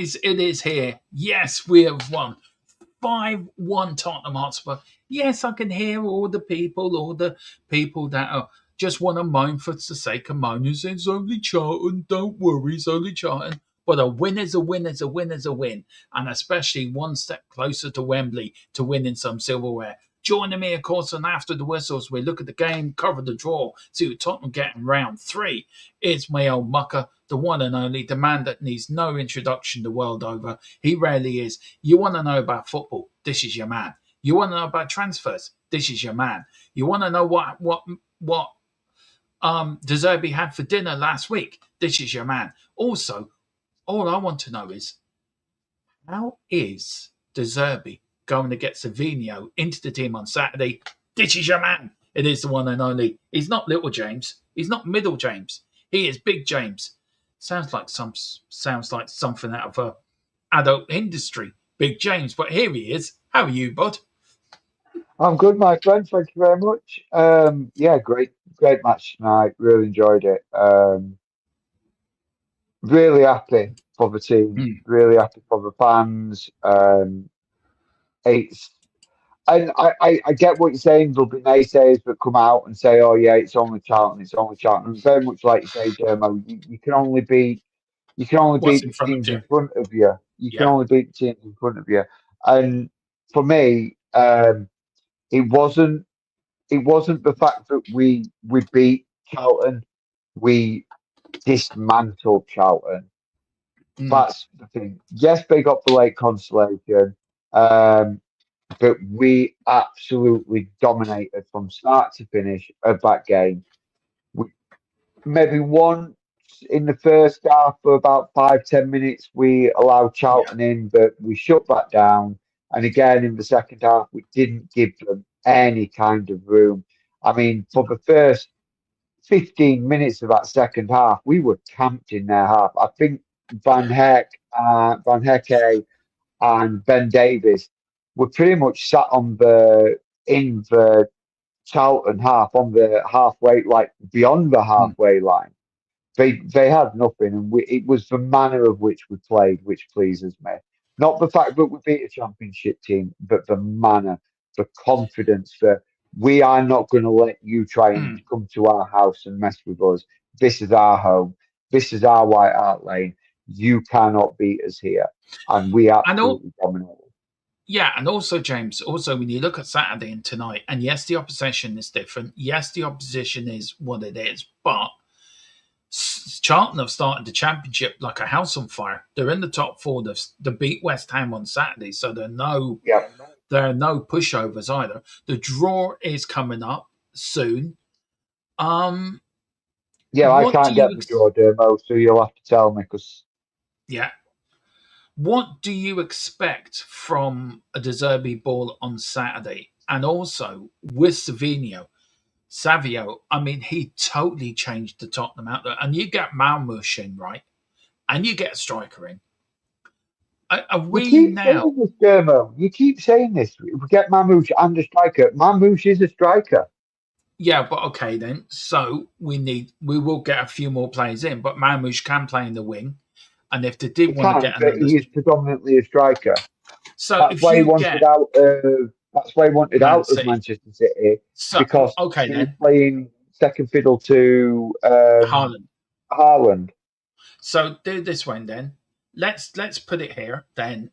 Guys, it is here. Yes, we have won. 5-1 Tottenham Hotspur. Yes, I can hear all the people that are just want to moan for the sake of moaning. It's only Charlton, don't worry, it's only Charlton. But a win is a win is a win is a win. And especially one step closer to Wembley to winning some silverware. Joining me, of course, and after the whistles, we look at the game, cover the draw, see what Tottenham get in round 3. It's my old mucker, the one and only, the man that needs no introduction the world over. He rarely is. You want to know about football? This is your man. You want to know about transfers? This is your man. You want to know what De Zerbi had for dinner last week? This is your man. Also, all I want to know is, how is De Zerbi going to get Savinho into the team on Saturday? This is your man. It is the one and only. He's not little James. He's not middle James. He is big James. Sounds like something out of a adult industry. Big James. But here he is. How are you, bud? I'm good, my friend. Thank you very much. Yeah, great match tonight. Really enjoyed it. Really happy for the team. Mm. Really happy for the fans. It's and I get what you're saying. There'll be naysayers that come out and say, "Oh yeah, it's only Charlton. It's only Charlton." And very much like you say, Dermo, you can only What's beat in the front of teams you? in front of you. You can Yeah. only beat the teams in front of you. And for me, it wasn't it wasn't the fact that we beat Charlton, we dismantled Charlton. Mm. That's the thing. Yes, they got the late consolation, um, but we absolutely dominated from start to finish of that game. We, maybe one in the first half for about 5-10 minutes, we allowed Yeah. Charlton in, but we shut that down. And again, in the second half, we didn't give them any kind of room. I mean, for the first 15 minutes of that second half, we were camped in their half. I think Yeah. Van Hecke, and Ben Davis were pretty much sat in the Charlton half on the halfway, like beyond the Mm. halfway line. They had nothing, and it was the manner of which we played which pleases me. Not the fact that we beat a championship team, but the manner, the confidence that we are not going to let you try and Mm. come to our house and mess with us. This is our home. This is our White Hart Lane. You cannot beat us here, and we And all, absolutely dominated. yeah, and also, James, also when you look at Saturday and tonight, and yes, the opposition is different. Yes, the opposition is what it is, but Charlton have started the championship like a house on fire. They're in the top 4. They beat West Ham on Saturday, so Yeah, there are no pushovers either. The draw is coming up soon. Um, yeah. I what do can't you get the draw demo, so you'll have to tell me because yeah? What do you expect from a De Zerbi ball on Saturday? And also with Savio, I mean, he totally changed the Tottenham outlook. And you get Malmush in, right? And you get a striker in. Are you we keep now? saying this, Dermo. You keep saying this. We get Mamouche and a striker. Mamouche is a striker. Yeah, but okay then. So we will get a few more players in, but Malmush can play in the wing. And if they He did want to can, get but another, he is predominantly a striker. so That's if why he you wanted get out of. That's why he wanted Man out of City, Manchester City so because okay he was then, playing second fiddle to Haaland. Haaland. So do this one then. Let's put it here. Then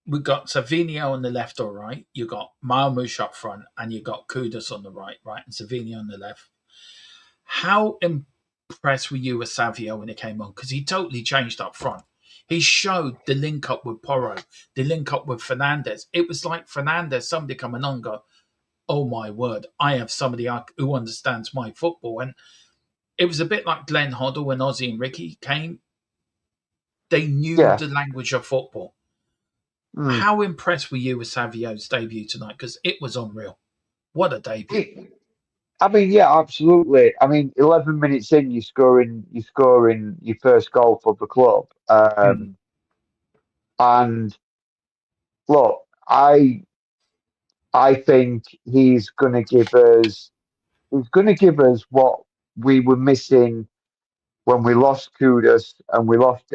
we got Savinio on the left or right. You got Marmoush up front, and you got Kudus on the right, and Savinio on the left. How impressed were you with Savio when he came on? Because he totally changed up front. He showed the link up with Porro, the link up with Fernandez. It was like Fernandez, somebody coming on, go, oh my word, I have somebody who understands my football. And it was a bit like Glenn Hoddle when Ozzy and Ricky came. They knew Yeah. the language of football. Mm. How impressed were you with Savio's debut tonight? Because it was unreal. What a debut. I mean, yeah, absolutely. I mean, 11 minutes in, you're scoring your first goal for the club. Mm, And look, I think he's going to give us what we were missing when we lost Kudus and we've lost,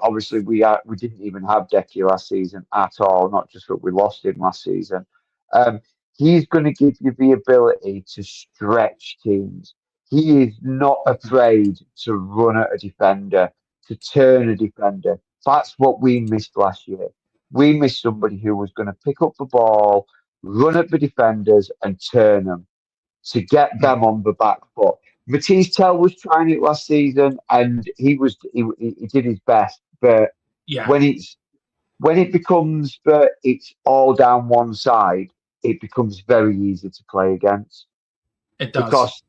obviously we didn't even have Decky last season at all, not just that we lost him last season. Um, he's going to give you the ability to stretch teams. He is not afraid to run at a defender, to turn a defender. That's what we missed last year. We missed somebody who was going to pick up the ball, run at the defenders, and turn them to get them on the back foot. Matisse Tell was trying it last season, and he did his best. But Yeah, when it becomes that it's all down one side, it becomes very easy to play against it does. because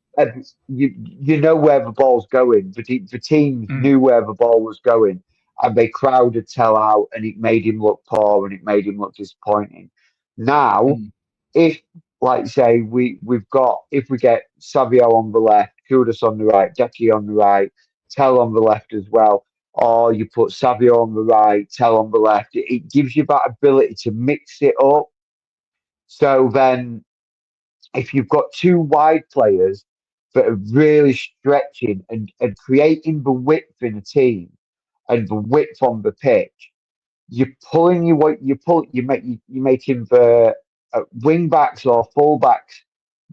you know where the ball's going. The team Mm, knew where the ball was going, and they crowded Tell out, and it made him look poor and it made him look disappointing. Now mm. if, like say, we've got if we get Savio on the left, Kudus on the right, Decky on the right, Tell on the left as well, or you put Savio on the right, Tell on the left, it gives you that ability to mix it up. So then, if you've got two wide players that are really stretching and creating the width in a team and the width on the pitch, you're pulling you what you pull you making the wing backs or full backs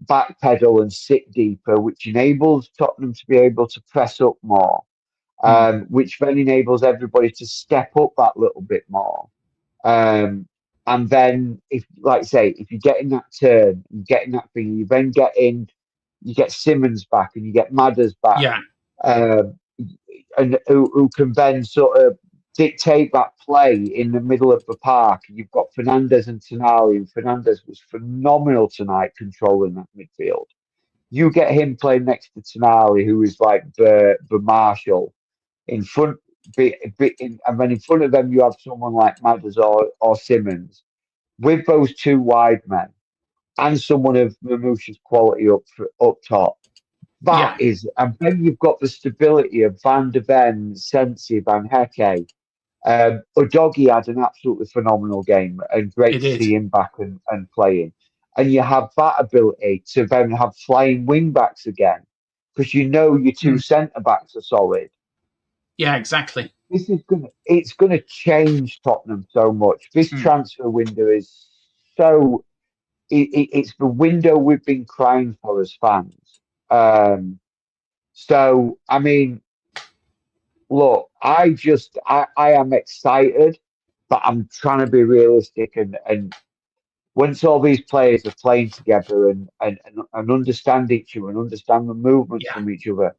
backpedal and sit deeper, which enables Tottenham to be able to press up more, Mm. which then enables everybody to step up that little bit more. Um, and then, if like I say, if you get in that turn, you get in that thing, you get Simmons back and you get Madders back, Yeah, um, and who can then sort of dictate that play in the middle of the park. You've got Fernandez and Tonali, and Fernandez was phenomenal tonight controlling that midfield. You get him playing next to Tonali, who is like the marshal in front, and then in front of them you have someone like Madders or Simmons. With those two wide men and someone of Mamouche's quality up top, that yeah, is, and then you've got the stability of Van de Ven, Sensi, Van Hecke. Udogi had an absolutely phenomenal game and great it to did. see him back and playing. And you have that ability to then have flying wing backs again because you know your two Mm. centre backs are solid. Yeah, exactly. It's gonna change Tottenham so much. This Mm. transfer window is so it's the window we've been crying for as fans. So I mean, look, I am excited, but I'm trying to be realistic and once all these players are playing together and understand each other and understand the movements Yeah. from each other,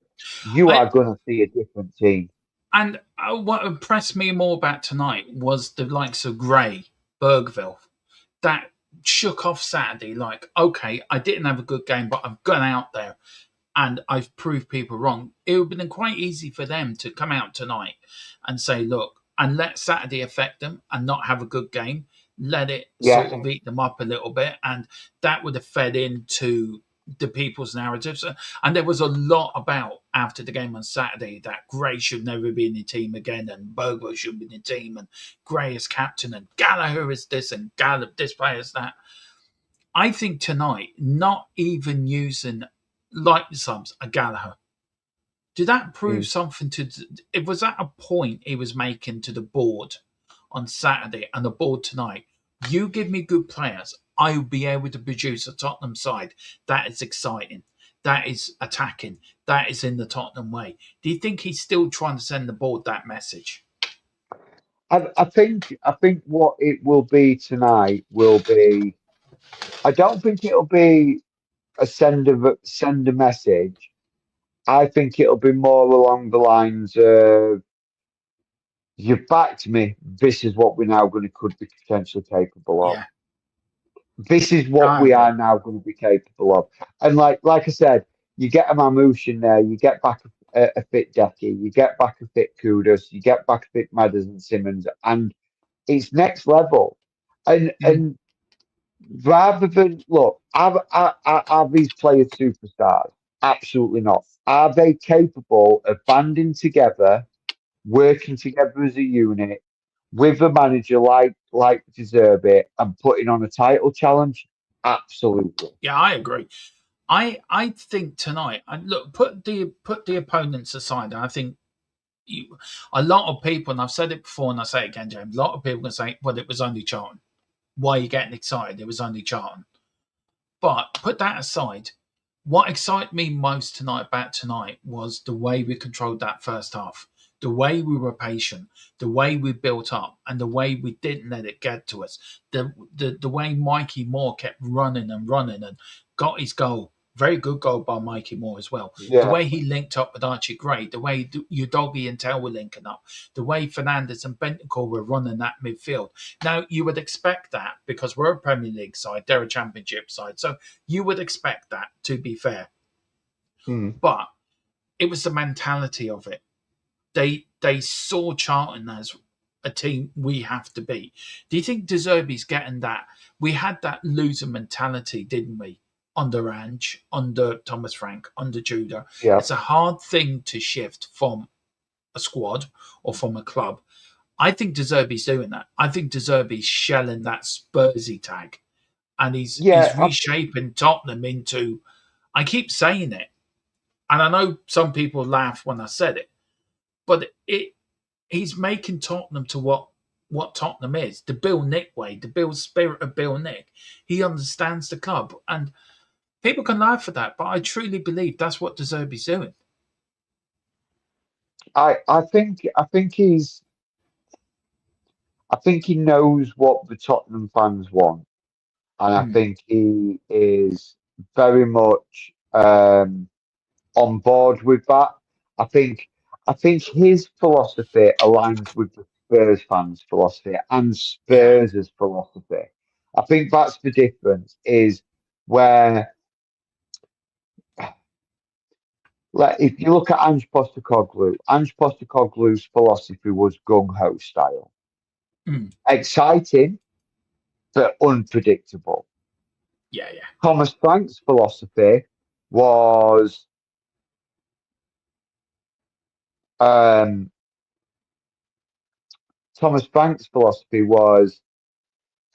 you I are going to see a different team. and what impressed me more about tonight was the likes of Gray, Bergville, that shook off Saturday. Like, okay, I didn't have a good game, but I've gone out there and I've proved people wrong. It would have been quite easy for them to come out tonight and say, look, and let Saturday affect them and not have a good game. Let it Yeah, sort of eat them up a little bit. And that would have fed into the people's narratives. And there was a lot about after the game on Saturday that Gray should never be in the team again and Bogo should be in the team and Gray is captain and Gallagher is this and Gallup this player is that. I think tonight, not even using like the subs, a Gallagher. Did that prove mm. something to? It was that a point he was making to the board on Saturday and the board tonight. You give me good players, I will be able to produce a Tottenham side that is exciting, that is attacking, that is in the Tottenham way. Do you think he's still trying to send the board that message? I think what it will be tonight will be. I don't think it'll be a send a message. I think it'll be more along the lines of you've backed me. This is what we now going to could be potentially capable of. Yeah, This is what I we agree. are now going to be capable of. And like I said, you get a Mamouche in there, you get back a fit Decky, you get back a fit Kudus, you get back a fit Madders and Simmons, and it's next level. Mm, And rather than look, are these players superstars? Absolutely not. Are they capable of banding together, working together as a unit with a manager like deserve it and putting on a title challenge? Absolutely. yeah, I agree. I think tonight. And look, put the opponents aside. I think a lot of people, and I've said it before, and I say it again, James. A lot of people can say, "Well, it was only Charlton. Why are you getting excited? It was only Charlton." But put that aside. What excited me most tonight about tonight was the way we controlled that first half, the way we were patient, the way we built up, and the way we didn't let it get to us. The way Mikey Moore kept running and running and got his goal. Very good goal by Mikey Moore as well. The Yeah. way he linked up with Archie Gray, the way Udogi and Tell were linking up, the way Fernandez and Bentancur were running that midfield. Now, you would expect that because we're a Premier League side, they're a Championship side. So you would expect that, to be fair. Mm. But it was the mentality of it. They saw Charlton as a team we have to beat. Do you think De Zerbi's getting that? We had that loser mentality, didn't we? Under Ange, under Thomas Frank, under Judah. Yeah. It's a hard thing to shift from a squad or from a club. I think De Zerbi's doing that. I think De Zerbi's shelling that Spursy tag, and he's Yeah. reshaping Tottenham into. I keep saying it, and I know some people laugh when I said it, but he's making Tottenham to what Tottenham is, the Bill Nick way, the Bill spirit of Bill Nick. He understands the club, and people can laugh at that, but I truly believe that's what De Zerbi's doing. I think he knows what the Tottenham fans want, and I Mm, think he is very much on board with that. I think I think his philosophy aligns with the Spurs fans' philosophy and yeah, Spurs' philosophy. I think that's the difference. Is where, like, if you look at Ange Postecoglou's philosophy was gung ho style, mm, exciting but unpredictable. yeah, yeah, Thomas Frank's philosophy was um, Thomas Frank's philosophy was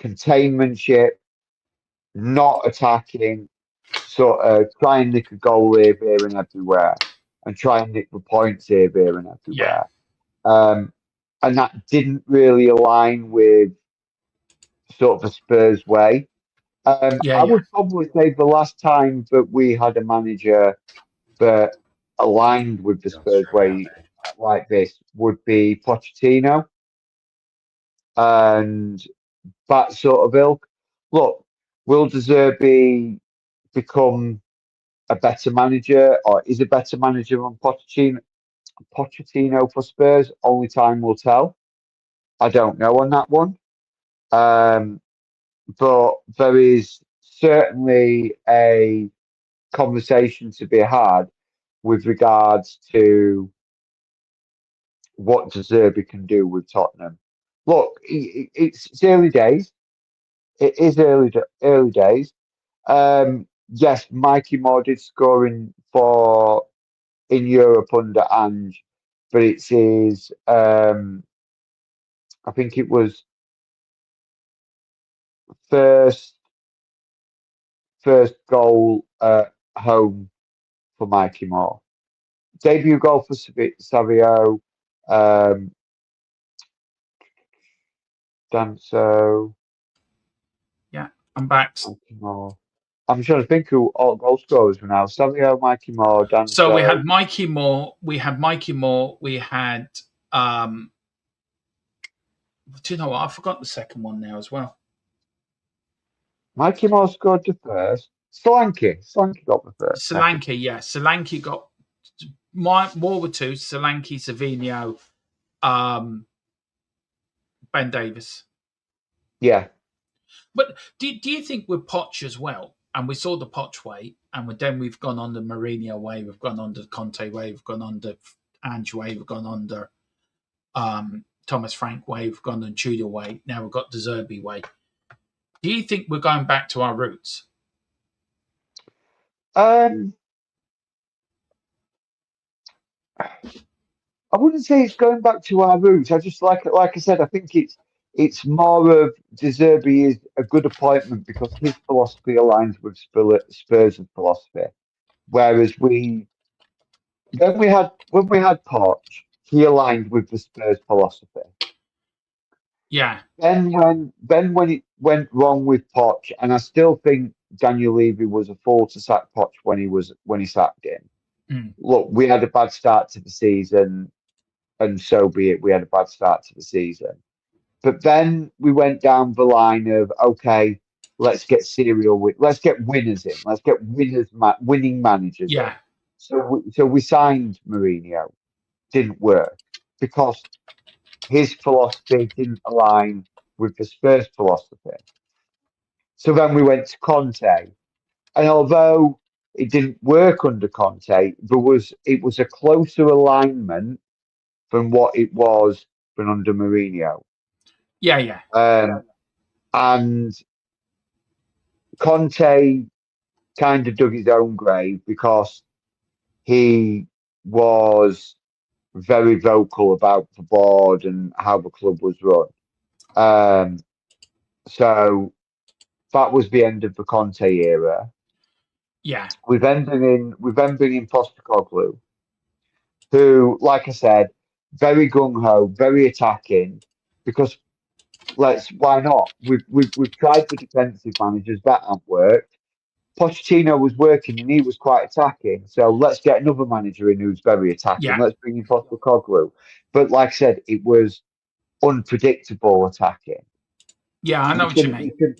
containmentship, not attacking, sort of try and nick a goal here and everywhere, and try and nick the points here and yeah, everywhere. Um, and that didn't really align with sort of the Spurs way. yeah, I yeah. would probably say the last time that we had a manager that aligned with the Spurs way like this would be Pochettino and that sort of ilk. Look, will De Zerbi become a better manager or is a better manager than Pochettino for Spurs? Only time will tell. I don't know on that one. Um, but there is certainly a conversation to be had with regards to what De Zerbi can do with Tottenham. Look, it's early days. It is early days. Yes, Mikey Moore did score in Europe under Ange, but it's his. I think it was first first goal at home for Mikey Moore. Debut goal for Savio. Um, Danso, Yeah, I'm back. Mikey Moore. I'm trying to think who all goal scorers were now. Savio, Mikey Moore, So we Danso. had Mikey Moore. We had Mikey Moore. We had. Um, do you know what? I forgot the second one now as well. Mikey Moore scored the first. Solanke got the first, second. Solanke, yeah, Solanke got my Moore were two. Solanke, Savino, um, Ben Davis. Yeah. But do you think with Poch as well? And we saw the Poch way, and then we've gone on the Mourinho way, we've gone on the Conte way, we've gone on the Ange way, we've gone on the Thomas Frank way, we've gone on Tudor way. Now we've got the Zerbi way. Do you think we're going back to our roots? Um, I wouldn't say it's going back to our roots. I just like I said, I think it's it's more of De Zerbi is a good appointment because his philosophy aligns with Spurs' philosophy. Whereas when we had Poch, he aligned with the Spurs philosophy. Yeah. Then when it went wrong with Poch, and I still think Daniel Levy was a fool to sack Poch when he sacked him. Mm. Look, we had a bad start to the season, and so be it. We had a bad start to the season. But then we went down the line of okay, let's get winners in, let's get winning managers in. Yeah. So we signed Mourinho, didn't work because his philosophy didn't align with the Spurs philosophy. So then we went to Conte, and although it didn't work under Conte, it was a closer alignment than what it was than under Mourinho. Yeah. Yeah. And Conte kind of dug his own grave because he was very vocal about the board and how the club was run. Um, so that was the end of the Conte era. Yeah. We've then been in Postecoglou, who, like I said, very gung ho, very attacking. Because why not? We've tried the defensive managers that haven't worked. Pochettino was working and he was quite attacking. So let's get another manager in who's very attacking. Yeah. Let's bring in Postecoglou. But like I said, it was unpredictable attacking. Yeah. I know You what you can mean. you can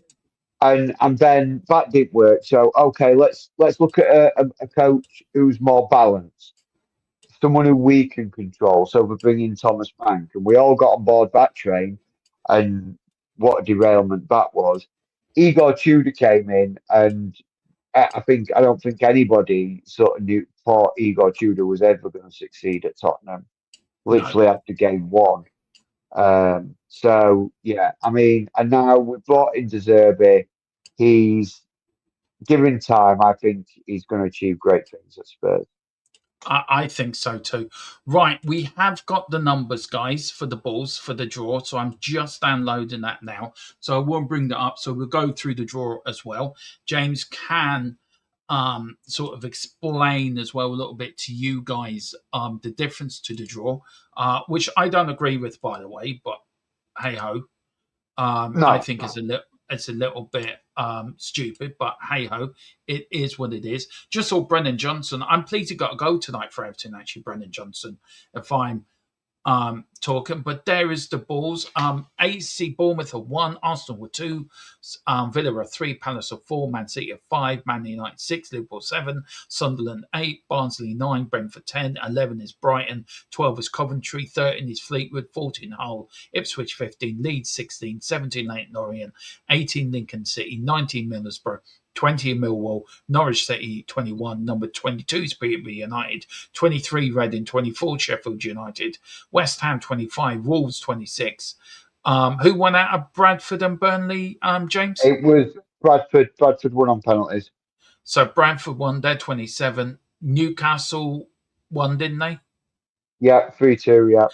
and then that didn't work. So okay, let's look at a coach who's more balanced, someone who we can control. So we're bringing Thomas Frank, and we all got on board that train. And what a derailment that was. Igor Tudor came in, and I don't think anybody sort of thought Igor Tudor was ever going to succeed at Tottenham. No. Literally after game one. So yeah, I mean, and now we've brought in De Zerbi. He's given time. I think he's going to achieve great things at Spurs. I think so too. Right, we have got the numbers, guys, for the balls for the draw. So I'm just downloading that now. So I won't bring that up. So we'll go through the draw as well. James can sort of explain as well a little bit to you guys the difference to the draw, which I don't agree with, by the way. But hey ho, I No, think it's a little bit stupid, but hey ho, it is what it is. Just saw Brennan Johnson. I'm pleased he got a goal tonight for Everton. Actually, Brennan Johnson. If I'm talking. But there is the balls. AC Bournemouth are 1, Arsenal were 2, Villa are 3, Palace are 4, Man City are 5, Man United 6, Liverpool 7, Sunderland 8, Barnsley 9, Brentford 10, 11 is Brighton, 12 is Coventry, 13 is Fleetwood, 14 Hull, Ipswich 15, Leeds 16, 17 Leyton Orient, 18 Lincoln City, 19 Middlesbrough, 20 Millwall, Norwich City 21, number 22 is Peterborough United, 23 Reading, 24 Sheffield United, West Ham 25, Wolves 26. Who won out of Bradford and Burnley, James? it was Bradford. Bradford won on penalties. So Bradford won, they're 27. Newcastle won, didn't they? Yeah, 3-2. Yeah,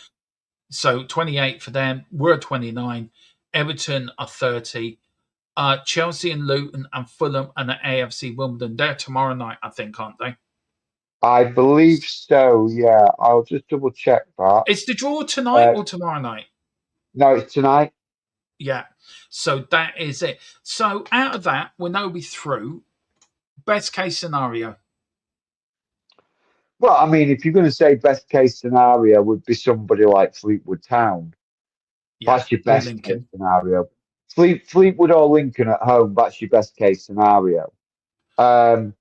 So 28 for them. We're 29. Everton are 30. Chelsea and Luton and Fulham and the AFC Wimbledon, they're tomorrow night, I think, aren't they? I believe so. Yeah, I'll just double check that. Is the draw tonight Uh, or tomorrow night? no, it's tonight. Yeah. So that is it. So out of that, we know we're through. Best case scenario. Well, I mean, if you're going to say best case scenario would be somebody like Fleetwood Town, Yeah. that's your Or best case Lincoln. scenario. Fleetwood or Lincoln at home, that's your best case scenario. Um,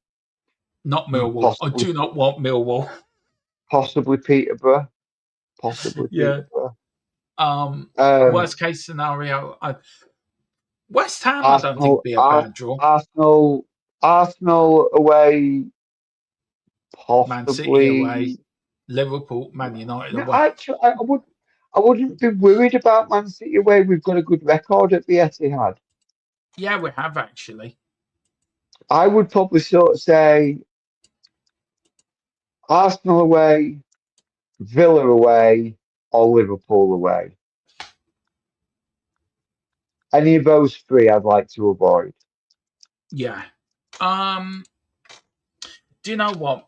Not Millwall. I possibly, do not want Millwall. possibly Peterborough, possibly Yeah. Peterborough. Worst case scenario. West Ham, I don't think Arsenal, be a bad draw. Arsenal, Arsenal away, Man City away. possibly. Liverpool, Man United No, away. actually, I wouldn't be worried about Man City away. We've got a good record at the Etihad. Yeah, we have actually. I would probably sort of say Arsenal away, Villa away, or Liverpool away. Any of those three, I'd like to avoid. Yeah. Um. Do you know what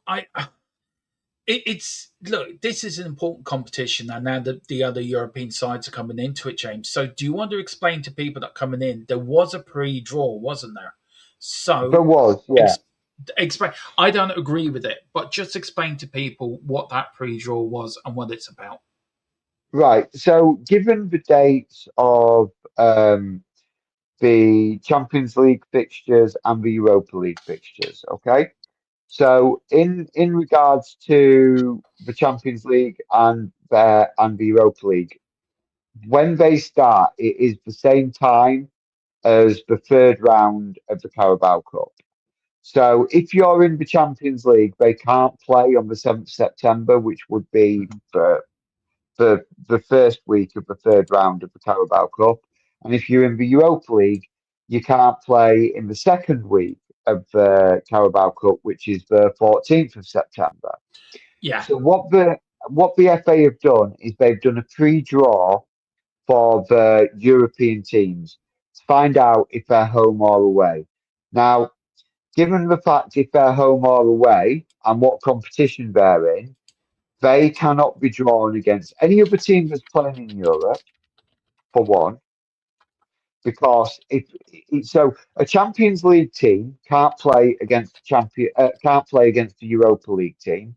it's look? This is an important competition, and now the other European sides are coming into it, James. So, do you want to explain to people that are coming in? There was a pre-draw, wasn't there? There So, was, yeah. ex- explain. I don't agree with it, but just explain to people what that pre-draw was and what it's about. Right. So, given the dates of the Champions League fixtures and the Europa League fixtures, okay? So, in regards to the Champions League and the Europa League, when they start, it is the same time as the third round of the Carabao Cup. So if you're in the Champions League, they can't play on the 7th of September, which would be Mhm. the first week of the third round of the Carabao Cup. And if you're in the Europa League, you can't play in the second week of the Carabao Cup, which is the 14th of September. Yeah, So what the FA have done is they've done a pre-draw for the European teams to find out if they're home or away. Now, given the fact if they're home or away and what competition they're in, they cannot be drawn against any other team that's playing in Europe, for one, because so a Champions League team can't play against a Europa League team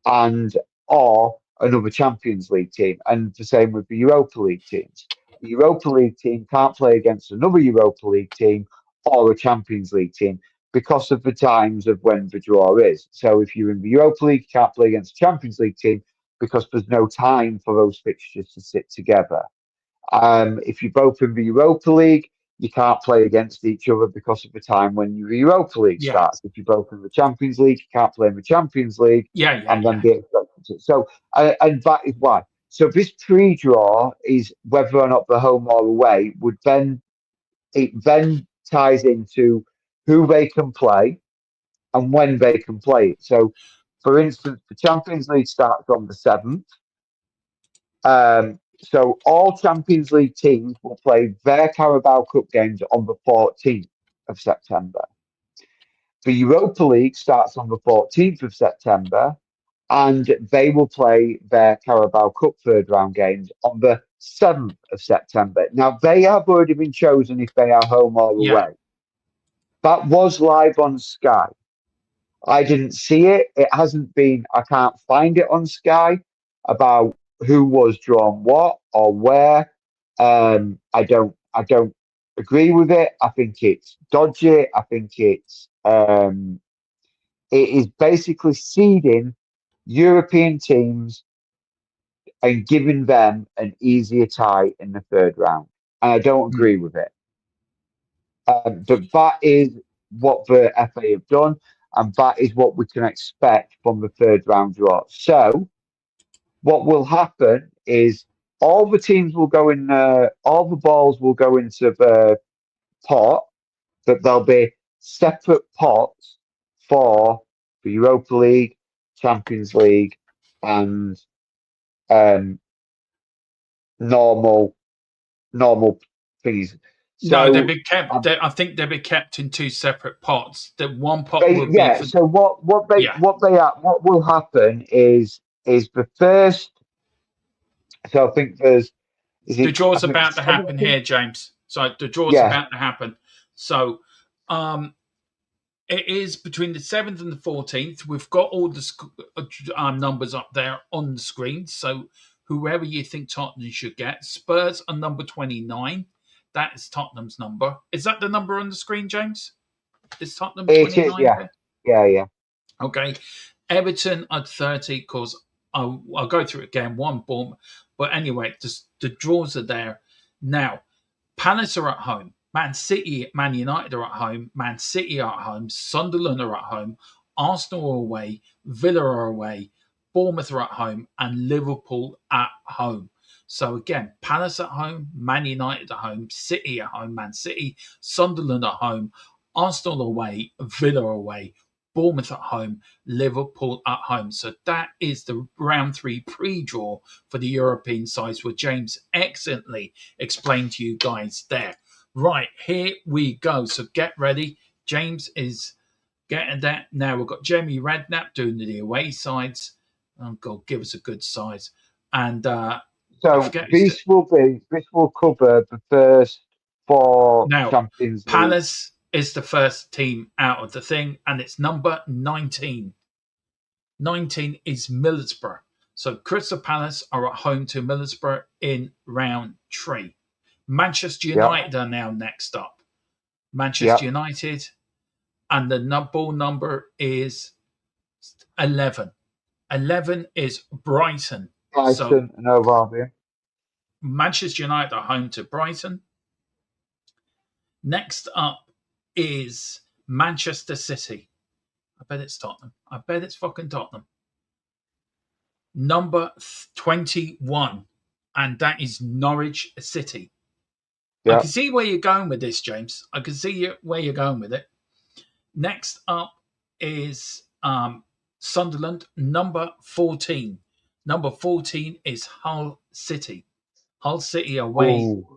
and or another Champions League team, and the same with the Europa League teams. The Europa League team can't play against another Europa League team or a Champions League team because of the times of when the draw is. So if you're in the Europa League, you can't play against a Champions League team because there's no time for those fixtures to sit together. If you're both in the Europa League, you can't play against each other because of the time when the Europa League yeah, starts. If you're both in the Champions League, you can't play in the Champions League yeah, yeah, and then yeah, be expected to. So, and that is why. So this pre-draw is whether or not the home or away would then it then ties into who they can play and when they can play it. So, for instance, the Champions League starts on the 7th. So all Champions League teams will play their Carabao Cup games on the 14th of September. The Europa League starts on the 14th of September, and they will play their Carabao Cup third round games on the 7th of September. Now, they have already been chosen if they are home or yeah. away. That was live on Sky. I didn't see it. It hasn't been, I can't find it on Sky about who was drawn what or where. I don't agree with it. I think it's dodgy. I think it is basically seeding European teams and giving them an easier tie in the third round. And I don't Mm. agree with it. But that is what the FA have done, and that is what we can expect from the third round draw. So, what will happen is all the teams will go in, all the balls will go into the pot, but there'll be separate pots for the Europa League, Champions League, and um, normal normal things. No, they've So, been kept. I think they've been kept in two separate pots. The one pot They, will be yeah. for So yeah. what will happen is the first. So I think there's is The it I draw's think about to happen here, 17. James. So the draw's Yeah, about to happen. So um, it is between the 7th and the 14th. We've got all the numbers up there on the screen. So whoever you think Tottenham should get, Spurs are number 29. That is Tottenham's number. Is that the number on the screen, James? Is Tottenham it is. 29 Yeah, there? yeah. Okay. Everton at 30, because I'll go through it again. One, boom. But anyway, just the draws are there. Now, Palace are at home. Man City, Man United are at home. Man City are at home. Sunderland are at home. Arsenal are away. Villa are away. Bournemouth are at home. And Liverpool at home. So again, Palace at home, Man United at home, City at home, Man City, Sunderland at home, Arsenal away, Villa away, Bournemouth at home, Liverpool at home. So that is the round three pre-draw for the European sides, where James excellently explained to you guys there. Right, here we go. So get ready. James is getting that. Now we've got Jamie Redknapp doing the away sides. Oh, God, give us a good size. And I So forget who's this will cover the first four now. Champions League. Palace is the first team out of the thing, and it's number 19. 19 is Middlesbrough. So Crystal Palace are at home to Middlesbrough in round 3. Manchester Yep, United are now next up. Manchester yep. United, and the ball number is 11. 11 is Brighton. So Brighton and Hove Albion. Manchester United are home to Brighton. Next up is Manchester City. I bet it's Tottenham. I bet it's fucking Tottenham. Number 21, and that is Norwich City. I can Yep. see where you're going with this, James. I can see where you're going with it. Next up is Sunderland, number 14. Number 14 is Hull City. Hull City away Ooh,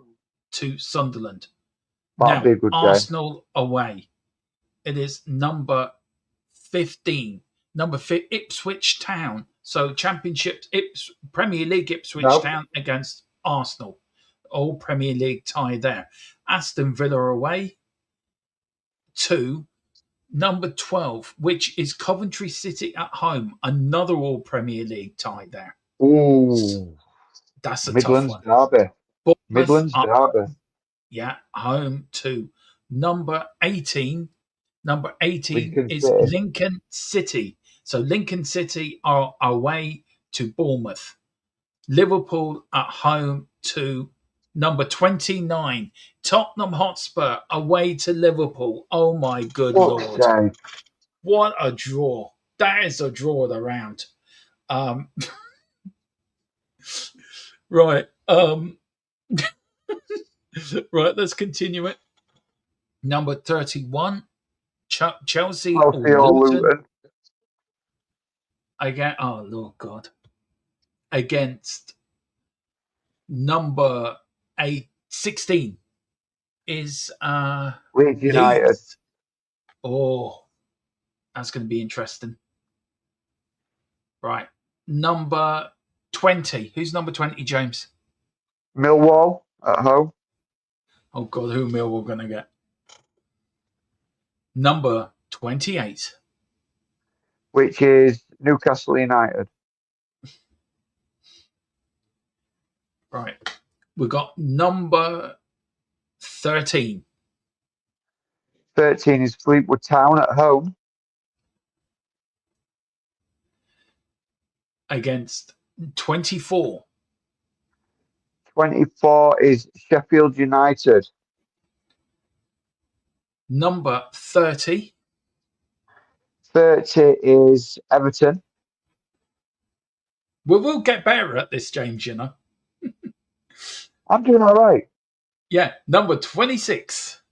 to Sunderland. that'll be Now, a good game. Arsenal away. It is number 15. Ipswich Town. So Championship, Premier League Ipswich No, Town against Arsenal. All Premier League tie there. Aston Villa away to number 12, which is Coventry City at home. Another All Premier League tie there. ooh, That's a tough Midlands one. Derby. Bournemouth Midlands are, Derby. home to number 18. Number 18 Lincoln is City. Lincoln City. So Lincoln City are away to Bournemouth. Liverpool at home to number 29. Tottenham Hotspur away to Liverpool. Oh my good Fuck's Lord. sake. What a draw. That is a draw of the round. Um, right. Right, let's continue it. Number 31, Chelsea or Chelsea or Luton. Luton. Again, oh, Lord God. Against number 16 is Leeds United. Leeds. Oh, that's going to be interesting. Right. Number 20. Who's number 20, James? Millwall at home. Oh, God, who Millwall going to get? Number 28. Which is Newcastle United. Right. We've got number 13. 13 is Fleetwood Town at home. Against 24. 24 is Sheffield United. Number 30. 30 is Everton. We'll get better at this, James, you know. I'm doing all right. Yeah, number 26.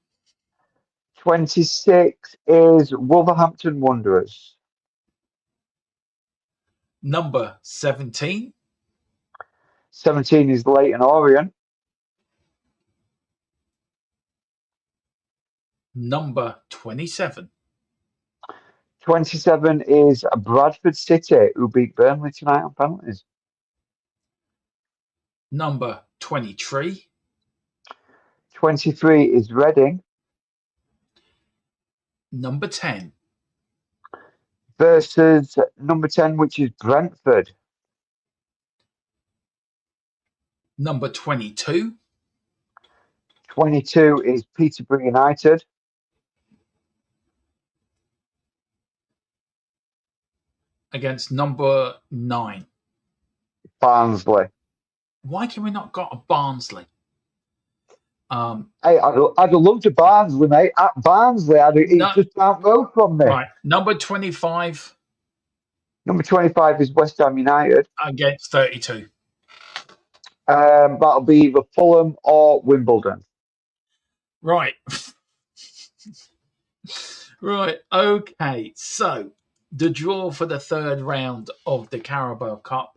26 is Wolverhampton Wanderers. Number 17. 17 is Leyton Orient. Number 27. 27 is Bradford City, who beat Burnley tonight on penalties. Number 23. 23 is Reading. Number 10. Versus number 10, which is Brentford. Number 22. 22 is Peterborough United. Against number 9. Barnsley. Why can we not got a Barnsley? Hey, I'd have loved a Barnsley, mate. At Barnsley, it's just down the road from me. Right. Number 25. Number 25 is West Ham United. Against 32. That'll be either Fulham or Wimbledon. Right. Right. Okay. So the draw for the third round of the Carabao Cup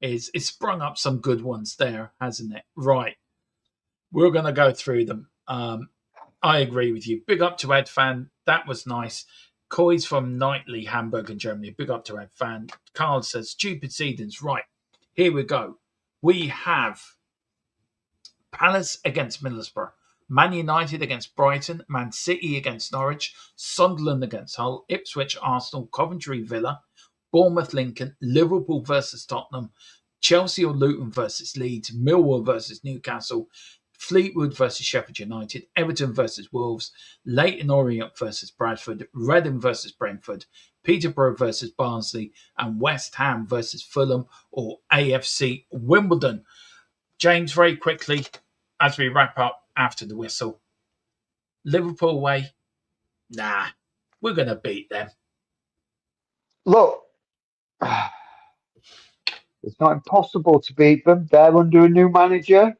it's sprung up some good ones there, hasn't it? Right. We're going to go through them. I agree with you. Big up to Ed Fan. That was nice. Coy's from Nightly, Hamburg, in Germany. Big up to Ed Fan. Carl says, stupid seedings. Right. Here we go. We have Palace against Middlesbrough, Man United against Brighton, Man City against Norwich, Sunderland against Hull, Ipswich, Arsenal, Coventry, Villa, Bournemouth, Lincoln, Liverpool versus Tottenham, Chelsea or Luton versus Leeds, Millwall versus Newcastle, Fleetwood versus Sheffield United, Everton versus Wolves, Leyton Orient versus Bradford, Reading versus Brentford, Peterborough versus Barnsley, and West Ham versus Fulham or AFC Wimbledon. James, very quickly, as we wrap up after the whistle, Liverpool away, nah, we're going to beat them. Look, it's not impossible to beat them. They're under a new manager.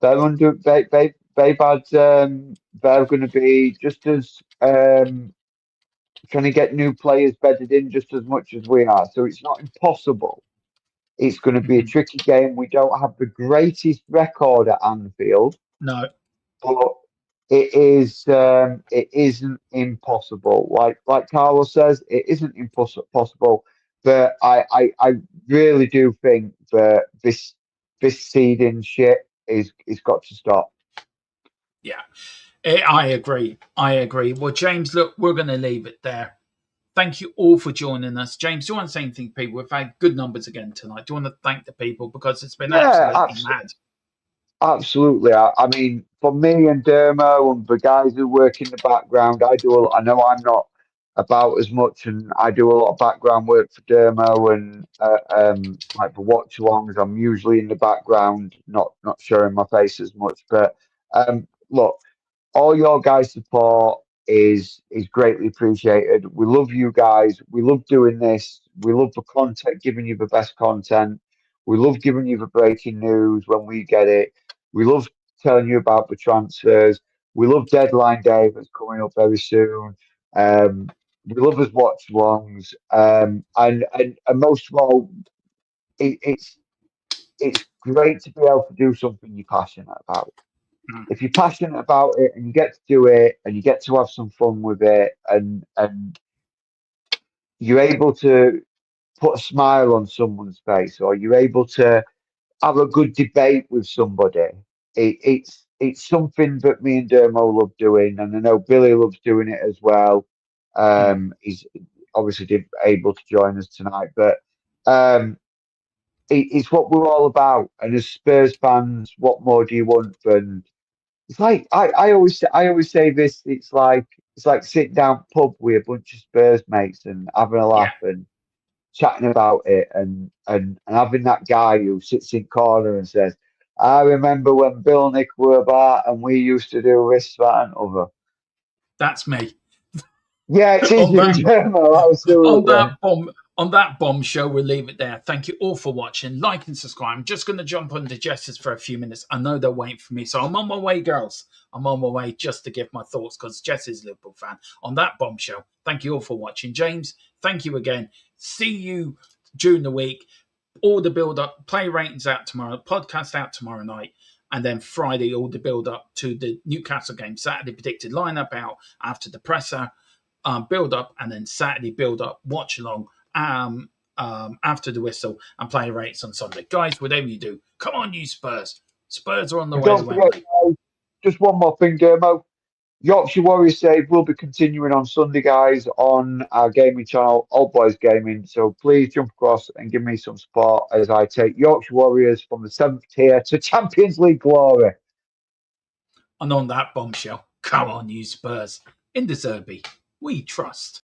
They've had they're going to be just as trying to get new players bedded in just as much as we are. So it's not impossible. It's going to be a tricky game. We don't have the greatest record at Anfield. No. But it isn't impossible. Like Carlos says, it isn't impossible. But I really do think that this seeding shit is got to stop. Yeah, I agree. Well, James, look, we're going to leave it there. Thank you all for joining us. James, do you want to say anything, people? We've had good numbers again tonight. Do you want to thank the people? Because it's been absolutely mad. Absolutely. I mean, for me and Dermo and the guys who work in the background, I know I'm not about as much, and I do a lot of background work for Dermo and like for watch alongs. I'm usually in the background, not showing my face as much. But look, all your guys' support is greatly appreciated. We love you guys. We love doing this. We love the content, giving you the best content. We love giving you the breaking news when we get it. We love telling you about the transfers. We love deadline day that's coming up very soon. We love us watch alongs. And most of all, it's great to be able to do something you're passionate about. If you're passionate about it and you get to do it and you get to have some fun with it and you're able to put a smile on someone's face or you're able to have a good debate with somebody, it's something that me and Dermo love doing, and I know Billy loves doing it as well. He's obviously able to join us tonight, but it's what we're all about. And as Spurs fans, what more do you want than it's like I always say this. It's like sitting down pub with a bunch of Spurs mates and having a laugh and chatting about it and having that guy who sits in corner and says, "I remember when Bill Nick were about and we used to do this, that, and other." That's me. Yeah, it is you, Jermo, absolutely. On that bombshell, we'll leave it there. Thank you all for watching. Like and subscribe. I'm just going to jump on to Jess's for a few minutes. I know they're waiting for me. So I'm on my way, girls. I'm on my way just to give my thoughts because Jess is a Liverpool fan. On that bombshell, thank you all for watching. James, thank you again. See you during the week. All the build-up, play ratings out tomorrow, podcast out tomorrow night. And then Friday, all the build-up to the Newcastle game. Saturday, predicted lineup out after the presser. Build up, and then Saturday build up, watch along after the whistle, and play rates on Sunday. Guys, whatever you do, come on, you Spurs. Spurs are on the way to Wembley. Just one more thing, Dermo. Yorkshire Warriors Save will be continuing on Sunday, guys, on our gaming channel, Old Boys Gaming. So please jump across and give me some support as I take Yorkshire Warriors from the 7th tier to Champions League glory. And on that bombshell, come on, you Spurs. In the Derby, we trust.